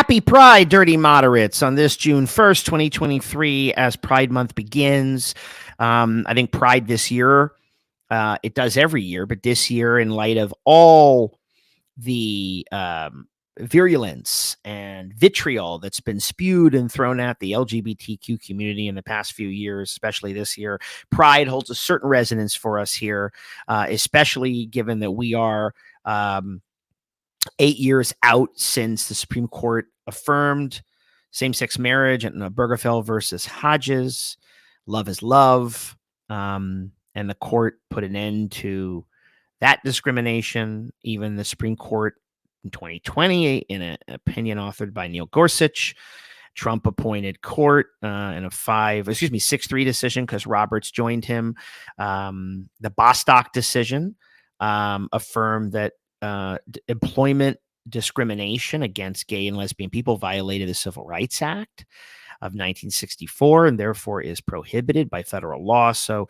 Happy Pride, dirty moderates, on this June 1st, 2023, as Pride Month begins. I think Pride this year, it does every year, but this year, in light of all the virulence and vitriol that's been spewed and thrown at the LGBTQ community in the past few years, especially this year, Pride holds a certain resonance for us here, especially given that we are 8 years out since the Supreme Court affirmed same-sex marriage and Obergefell versus Hodges. Love is love. And the court put an end to that discrimination. Even the Supreme Court in 2020, in an opinion authored by Neil Gorsuch, Trump-appointed court in a 6-3 decision because Roberts joined him. The Bostock decision affirmed that employment discrimination against gay and lesbian people violated the Civil Rights Act of 1964 and therefore is prohibited by federal law. So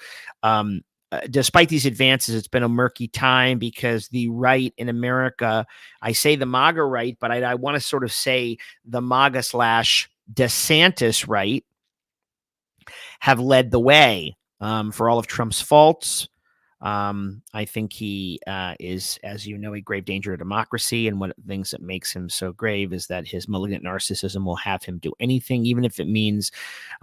despite these advances, it's been a murky time because the right in America, I say the MAGA right, but I want to sort of say the MAGA / DeSantis right, have led the way for all of Trump's faults. I think he is, as you know, a grave danger to democracy. And one of the things that makes him so grave is that his malignant narcissism will have him do anything, even if it means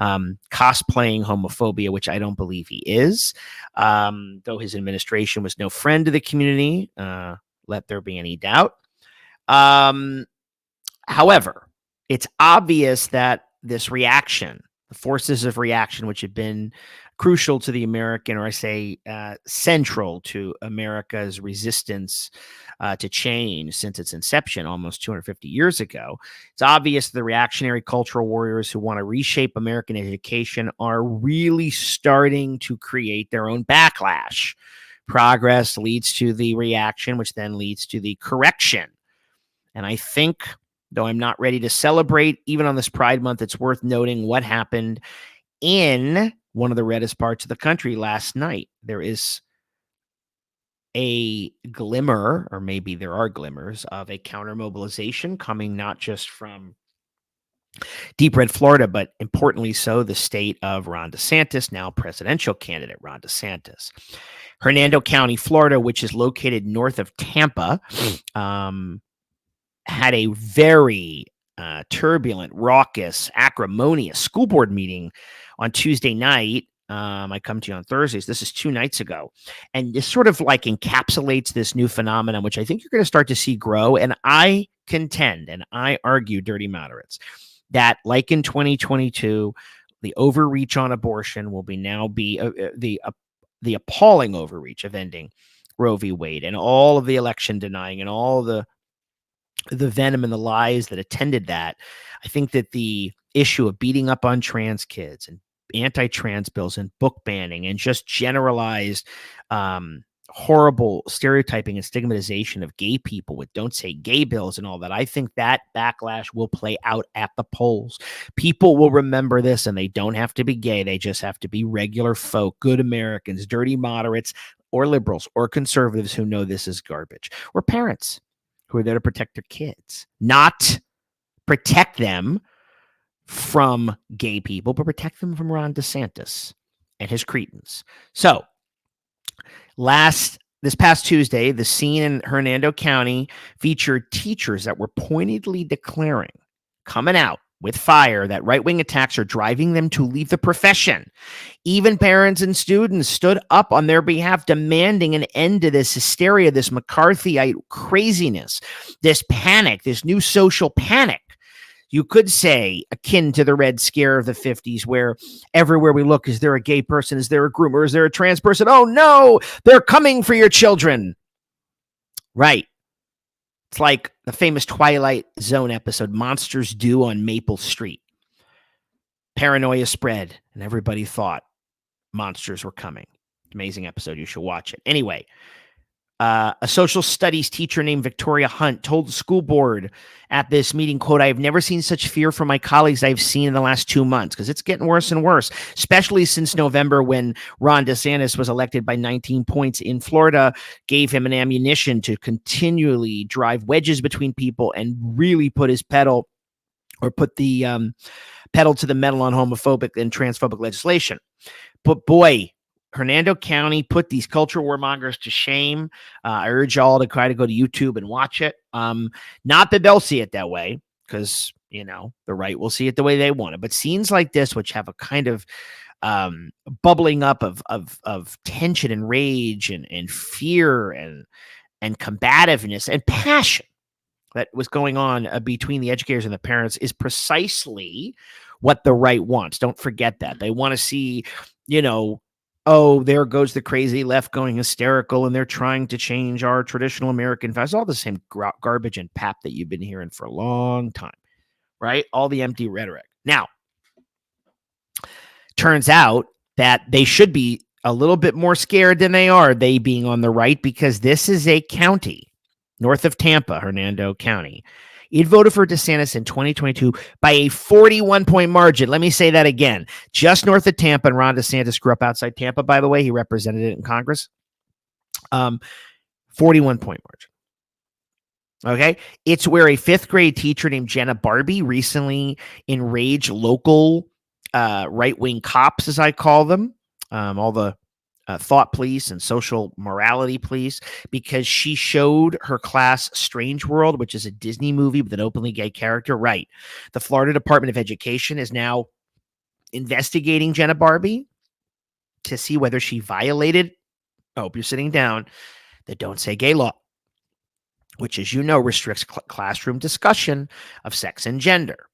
cosplaying homophobia, which I don't believe he is. Though his administration was no friend to the community, let there be any doubt. However, it's obvious that this reaction, the forces of reaction, which have been crucial to the American, or I say central to America's resistance to change since its inception almost 250 years ago. It's obvious the reactionary cultural warriors who want to reshape American education are really starting to create their own backlash. Progress leads to the reaction, which then leads to the correction. And I think, though I'm not ready to celebrate, even on this Pride Month, it's worth noting what happened in one of the reddest parts of the country last night. There is a glimmer, or maybe there are glimmers, of a counter mobilization coming not just from deep red Florida, but importantly so, the state of Ron DeSantis, now presidential candidate Ron DeSantis. Hernando County, Florida, which is located north of Tampa, had a very turbulent, raucous, acrimonious school board meeting on Tuesday night. I come to you on Thursdays. This is 2 nights ago. And this sort of like encapsulates this new phenomenon, which I think you're going to start to see grow. And I contend, and I argue, dirty moderates, that like in 2022, the overreach on abortion will be the appalling overreach of ending Roe v. Wade and all of the election denying and all the venom and the lies that attended that. I think that the issue of beating up on trans kids and anti-trans bills and book banning and just generalized horrible stereotyping and stigmatization of gay people with don't say gay bills and all that, I think that backlash will play out at the polls. People will remember this, and they don't have to be gay. They just have to be regular folk, good Americans, dirty moderates, or liberals, or conservatives who know this is garbage, or parents who are there to protect their kids, not protect them from gay people, but protect them from Ron DeSantis and his cretins. So this past Tuesday, the scene in Hernando County featured teachers that were pointedly declaring, coming out with fire, that right-wing attacks are driving them to leave the profession. Even parents and students stood up on their behalf, demanding an end to this hysteria, this McCarthyite craziness, this panic, this new social panic. You could say akin to the Red Scare of the 50s, where everywhere we look, is there a gay person? Is there a groomer? Is there a trans person? Oh, no, they're coming for your children. Right. It's like the famous Twilight Zone episode, Monsters Do on Maple Street. Paranoia spread, and everybody thought monsters were coming. Amazing episode. You should watch it. Anyway, a social studies teacher named Victoria Hunt told the school board at this meeting, quote, "I have never seen such fear from my colleagues I've seen in the last 2 months," because it's getting worse and worse, especially since November, when Ron DeSantis was elected by 19 points in Florida, gave him an ammunition to continually drive wedges between people and really put his pedal or put the pedal to the metal on homophobic and transphobic legislation. But boy, Hernando County put these culture warmongers to shame. I urge y'all to try to go to YouTube and watch it. Not that they'll see it that way, because the right will see it the way they want it. But scenes like this, which have a kind of bubbling up of tension and rage and fear and combativeness and passion that was going on between the educators and the parents, is precisely what the right wants. Don't forget that. They want to see, oh, there goes the crazy left going hysterical, and they're trying to change our traditional American values. All the same garbage and pap that you've been hearing for a long time, right? All the empty rhetoric. Now, turns out that they should be a little bit more scared than they are, they being on the right, because this is a county north of Tampa, Hernando County. It voted for DeSantis in 2022 by a 41-point margin. Let me say that again. Just north of Tampa, and Ron DeSantis grew up outside Tampa, by the way. He represented it in Congress. 41-point margin. Okay? It's where a fifth grade teacher named Jenna Barbie recently enraged local right-wing cops, as I call them, all the thought police and social morality police, because she showed her class Strange World, which is a Disney movie with an openly gay character. Right. The Florida Department of Education is now investigating Jenna Barbie to see whether she violated, I hope you're sitting down, the Don't Say Gay law, which, as you know, restricts classroom discussion of sex and gender.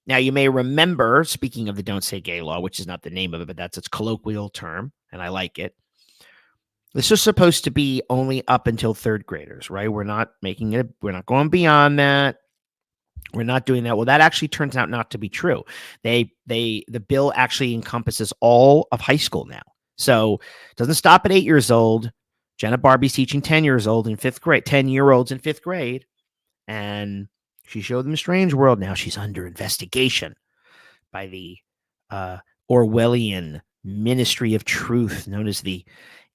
Now, you may remember, speaking of the Don't Say Gay law, which is not the name of it, but that's its colloquial term, and I like it. This is supposed to be only up until third graders, right? We're not making it, we're not going beyond that. We're not doing that. Well, that actually turns out not to be true. The bill actually encompasses all of high school now. So it doesn't stop at 8 years old. Jenna Barbie's teaching 10 years old in fifth grade, 10-year-olds in fifth grade. And she showed them Strange World. Now she's under investigation by the Orwellian Ministry of Truth, known as the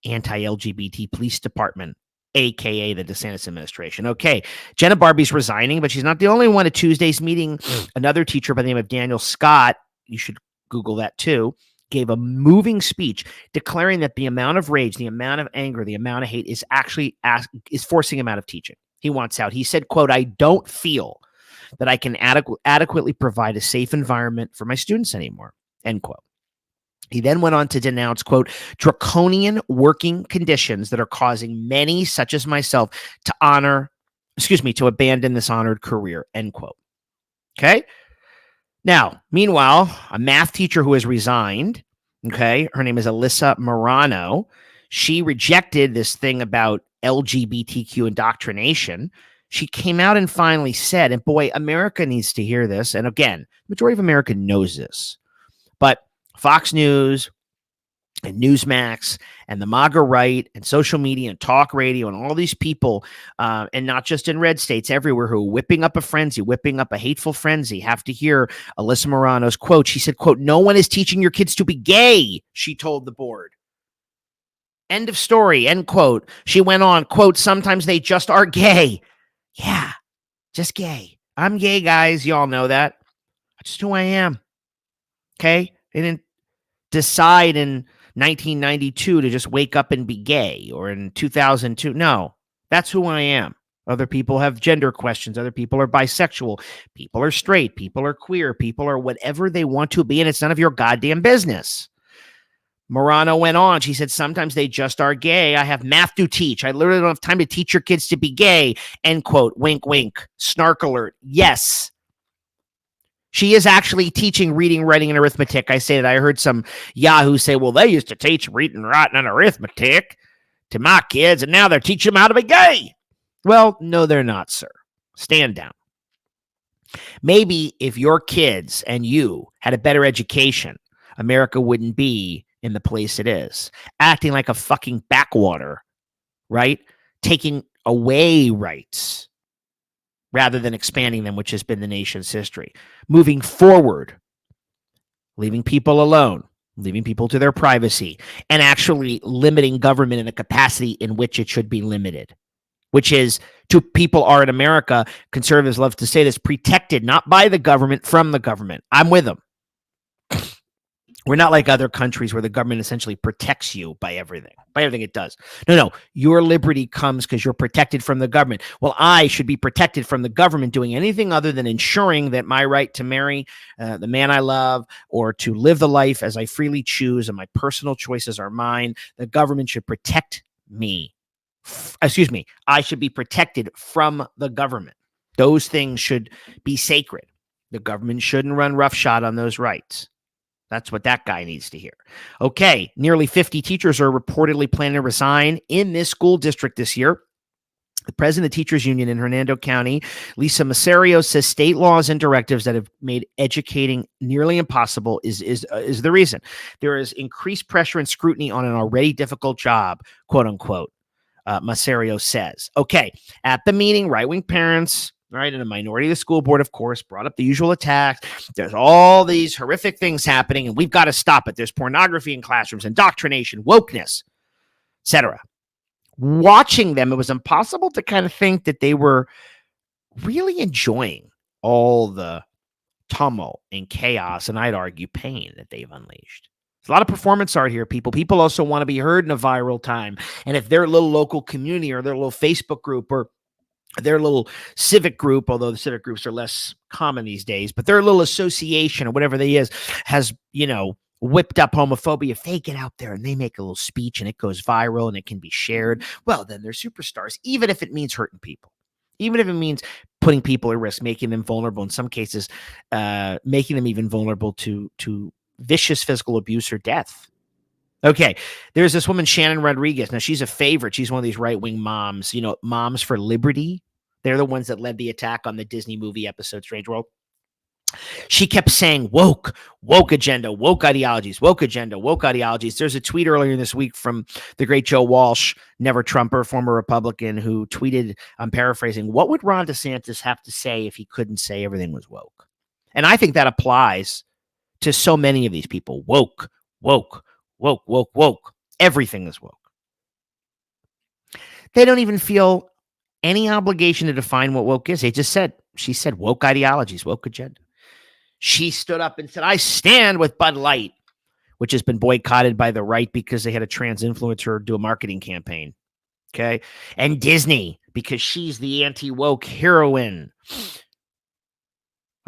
Anti-LGBT Police Department, a.k.a. the DeSantis administration. Okay, Jenna Barbie's resigning, but she's not the only one. At Tuesday's meeting, another teacher by the name of Daniel Scott, you should Google that too, gave a moving speech declaring that the amount of rage, the amount of anger, the amount of hate is actually is forcing him out of teaching. He wants out. He said, quote, "I don't feel that I can adequately provide a safe environment for my students anymore," end quote. He then went on to denounce, quote, "draconian working conditions that are causing many, such as myself, to abandon this honored career," end quote. Okay. Now, meanwhile, a math teacher who has resigned, okay, her name is Alyssa Morano. She rejected this thing about LGBTQ indoctrination. She came out and finally said, and boy, America needs to hear this. And again, the majority of America knows this, but Fox News and Newsmax and the MAGA right and social media and talk radio and all these people, and not just in red states, everywhere, who are whipping up a frenzy, whipping up a hateful frenzy, have to hear Alyssa Morano's quote. She said, quote, "No one is teaching your kids to be gay," she told the board. End of story, end quote. She went on, quote, "Sometimes they just are gay." Yeah, just gay. I'm gay, guys. Y'all know that. That's just who I am. Okay? I didn't decide in 1992 to just wake up and be gay, or in 2002. No, that's who I am. Other people have gender questions. Other people are bisexual. People are straight. People are queer. People are whatever they want to be, and it's none of your goddamn business. Morano went on. She said, "Sometimes they just are gay. I have math to teach. I literally don't have time to teach your kids to be gay," end quote. Wink, wink. Snark alert. Yes. She is actually teaching reading, writing, and arithmetic. I say that. I heard some Yahoo say, "Well, they used to teach reading, writing, and arithmetic to my kids, and now they're teaching them how to be gay." Well, no, they're not, sir. Stand down. Maybe if your kids and you had a better education, America wouldn't be in the place it is, acting like a fucking backwater, right? Taking away rights rather than expanding them, which has been the nation's history. Moving forward, leaving people alone, leaving people to their privacy, and actually limiting government in the capacity in which it should be limited, which is to people are in America, conservatives love to say this, protected not by the government, from the government. I'm with them. We're not like other countries where the government essentially protects you by everything it does. No. Your liberty comes because you're protected from the government. Well, I should be protected from the government doing anything other than ensuring that my right to marry the man I love or to live the life as I freely choose and my personal choices are mine. The government should protect me. I should be protected from the government. Those things should be sacred. The government shouldn't run roughshod on those rights. That's what that guy needs to hear. Okay, nearly 50 teachers are reportedly planning to resign in this school district this year. The president of the teachers union in Hernando County, Lisa Masario, says state laws and directives that have made educating nearly impossible is the reason. There is increased pressure and scrutiny on an already difficult job, quote unquote, Masario says. Okay, at the meeting, right-wing parents, right, and a minority of the school board, of course, brought up the usual attacks. There's all these horrific things happening, and we've got to stop it. There's pornography in classrooms, indoctrination, wokeness, etc. Watching them, it was impossible to kind of think that they were really enjoying all the tumult and chaos, and I'd argue pain that they've unleashed. There's a lot of performance art here, people. People also want to be heard in a viral time. And if their little local community or their little Facebook group or their little civic group, although the civic groups are less common these days, but their little association or whatever they is has, whipped up homophobia, if they get out there and they make a little speech and it goes viral and it can be shared, well, then they're superstars, even if it means hurting people, even if it means putting people at risk, making them vulnerable, in some cases, making them even vulnerable to vicious physical abuse or death. Okay, there's this woman, Shannon Rodriguez. Now, she's a favorite. She's one of these right-wing moms, Moms for Liberty. They're the ones that led the attack on the Disney movie episode Strange World. She kept saying woke agenda, woke ideologies, woke agenda, woke ideologies. There's a tweet earlier this week from the great Joe Walsh, never Trumper, former Republican, who tweeted, I'm paraphrasing, what would Ron DeSantis have to say if he couldn't say everything was woke? And I think that applies to so many of these people. Woke. Everything is woke. They don't even feel any obligation to define what woke is. She said woke ideologies, woke agenda. She stood up and said, I stand with Bud Light, which has been boycotted by the right because they had a trans influencer do a marketing campaign. Okay. And Disney, because she's the anti-woke heroine.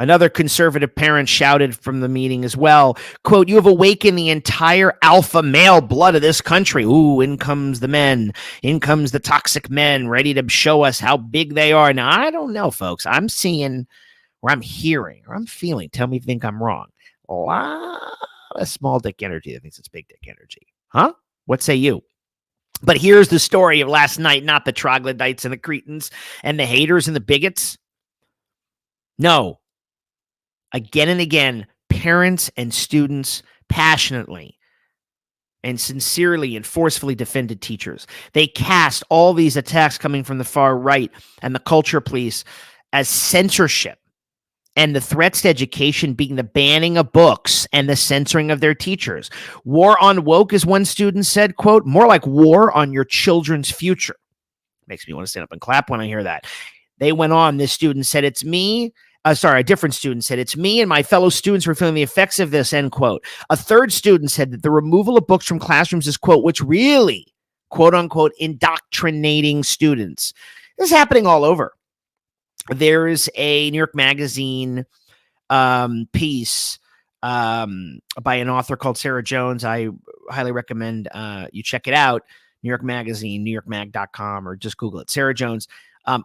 Another conservative parent shouted from the meeting as well, quote, you have awakened the entire alpha male blood of this country. Ooh, in comes the men. In comes the toxic men ready to show us how big they are. Now, I don't know, folks. I'm seeing or I'm hearing or I'm feeling, tell me if you think I'm wrong, a lot of small dick energy that thinks it's big dick energy. Huh? What say you? But here's the story of last night, not the troglodytes and the cretins and the haters and the bigots. No. Again and again, parents and students passionately and sincerely and forcefully defended teachers. They cast all these attacks coming from the far right and the culture police as censorship, and the threats to education being the banning of books and the censoring of their teachers. War on woke, as one student said, quote, more like war on your children's future. Makes me want to stand up and clap when I hear that. They went on, this student said, a different student said, it's me and my fellow students who are feeling the effects of this, end quote. A third student said that the removal of books from classrooms is, quote, which really, quote unquote, indoctrinating students. This is happening all over. There is a New York Magazine piece by an author called Sarah Jones. I highly recommend you check it out. New York Magazine, newyorkmag.com, or just Google it. Sarah Jones.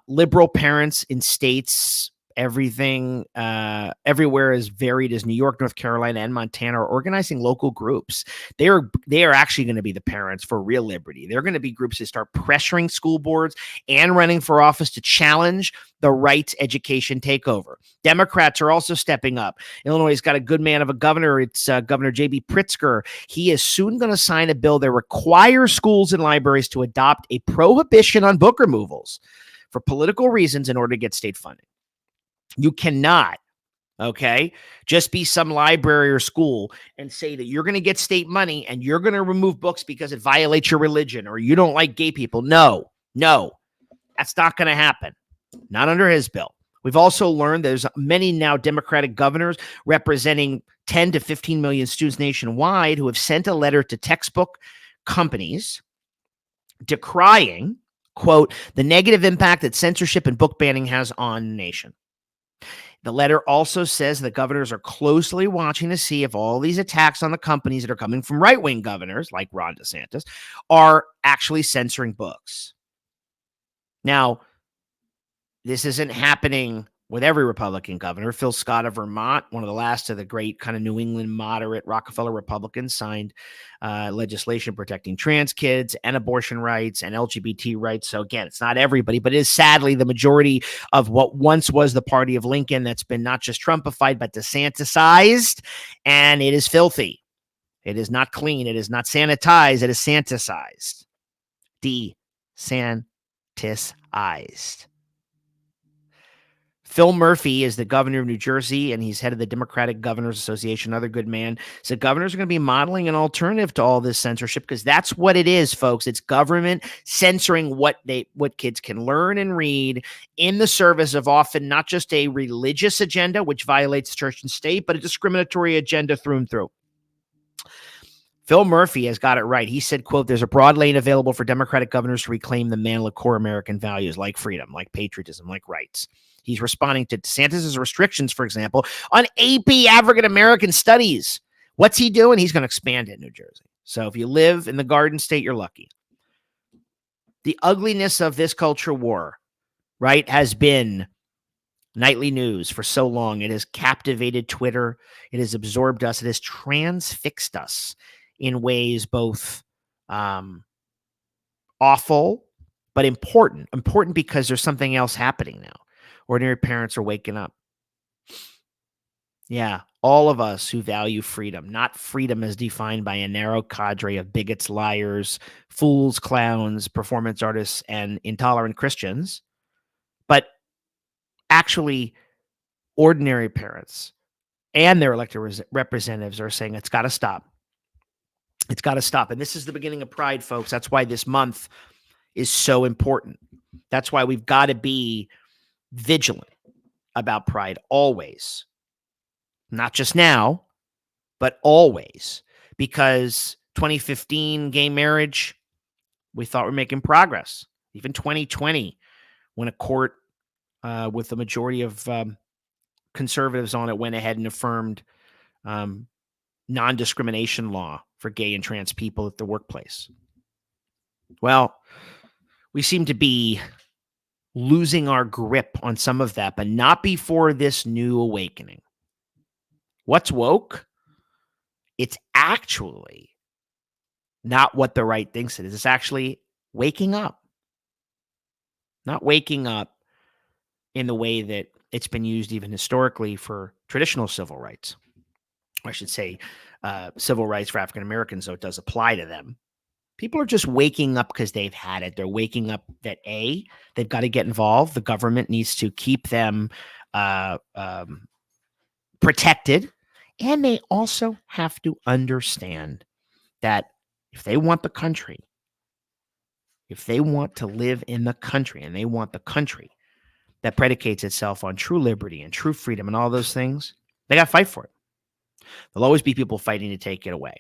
Liberal parents in states, everything, everywhere as varied as New York, North Carolina, and Montana are organizing local groups. They are actually going to be the parents for real liberty. They're going to be groups that start pressuring school boards and running for office to challenge the rights education takeover. Democrats are also stepping up. Illinois has got a good man of a governor. It's Governor J.B. Pritzker. He is soon going to sign a bill that requires schools and libraries to adopt a prohibition on book removals for political reasons in order to get state funding. You cannot, just be some library or school and say that you're going to get state money and you're going to remove books because it violates your religion or you don't like gay people. No. That's not going to happen. Not under his bill. We've also learned there's many now Democratic governors representing 10 to 15 million students nationwide who have sent a letter to textbook companies decrying, quote, the negative impact that censorship and book banning has on the nation. The letter also says the governors are closely watching to see if all these attacks on the companies that are coming from right-wing governors like Ron DeSantis are actually censoring books. Now, this isn't happening with every Republican governor. Phil Scott of Vermont, one of the last of the great kind of New England moderate Rockefeller Republicans, signed legislation protecting trans kids and abortion rights and LGBT rights. So again, it's not everybody, but it is sadly the majority of what once was the party of Lincoln that's been not just Trumpified, but DeSantisized, and it is filthy. It is not clean. It is not sanitized. It is santicized. Desantisized. Phil Murphy is the governor of New Jersey, and he's head of the Democratic Governors Association, another good man. So governors are going to be modeling an alternative to all this censorship because that's what it is, folks. It's government censoring what kids can learn and read in the service of often not just a religious agenda, which violates church and state, but a discriminatory agenda through and through. Phil Murphy has got it right. He said, quote, there's a broad lane available for Democratic governors to reclaim the manly core American values like freedom, like patriotism, like rights. He's responding to DeSantis' restrictions, for example, on AP African American studies. What's he doing? He's going to expand it in New Jersey. So if you live in the Garden State, you're lucky. The ugliness of this culture war, right, has been nightly news for so long. It has captivated Twitter. It has absorbed us. It has transfixed us in ways both awful, but important. Important because there's something else happening now. Ordinary parents are waking up. Yeah, all of us who value freedom, not freedom as defined by a narrow cadre of bigots, liars, fools, clowns, performance artists, and intolerant Christians, but actually ordinary parents and their elected representatives are saying it's got to stop. It's got to stop. And this is the beginning of Pride, folks. That's why this month is so important. That's why we've got to be vigilant about Pride always. Not just now, but always. Because 2015 gay marriage, we thought we're making progress. Even 2020, when a court with the majority of conservatives on it went ahead and affirmed non-discrimination law for gay and trans people at the workplace. Well, we seem to be losing our grip on some of that, but not before this new awakening. What's woke? It's actually not what the right thinks it is. It's actually waking up. Not waking up in the way that it's been used even historically for traditional civil rights. I should say civil rights for African Americans, though it does apply to them. People are just waking up because they've had it. They're waking up that they've got to get involved. The government needs to keep them protected. And they also have to understand that if they want the country, if they want to live in the country and they want the country that predicates itself on true liberty and true freedom and all those things, they got to fight for it. There'll always be people fighting to take it away.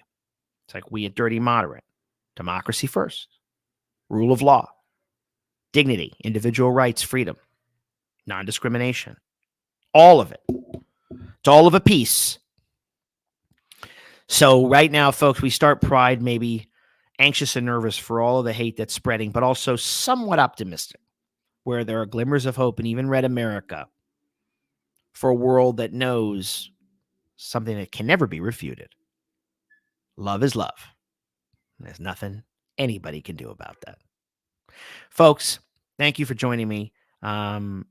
It's like we at Dirty Moderate. Democracy first. Rule of law. Dignity. Individual rights. Freedom. Non-discrimination. All of it. It's all of a piece. So right now, folks, we start Pride maybe anxious and nervous for all of the hate that's spreading, but also somewhat optimistic, where there are glimmers of hope in even red America for a world that knows something that can never be refuted. Love is love. There's nothing anybody can do about that. Folks, thank you for joining me.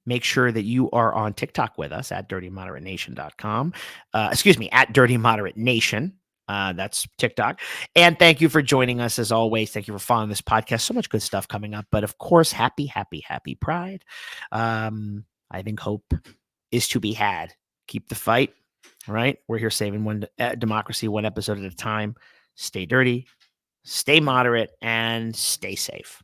Make sure that you are on TikTok with us at dirtymoderatenation.com. At Dirty Moderate Nation. That's TikTok. And thank you for joining us as always. Thank you for following this podcast. So much good stuff coming up. But of course, happy Pride. I think hope is to be had. Keep the fight. All right. We're here saving one democracy, one episode at a time. Stay dirty, stay moderate, and stay safe.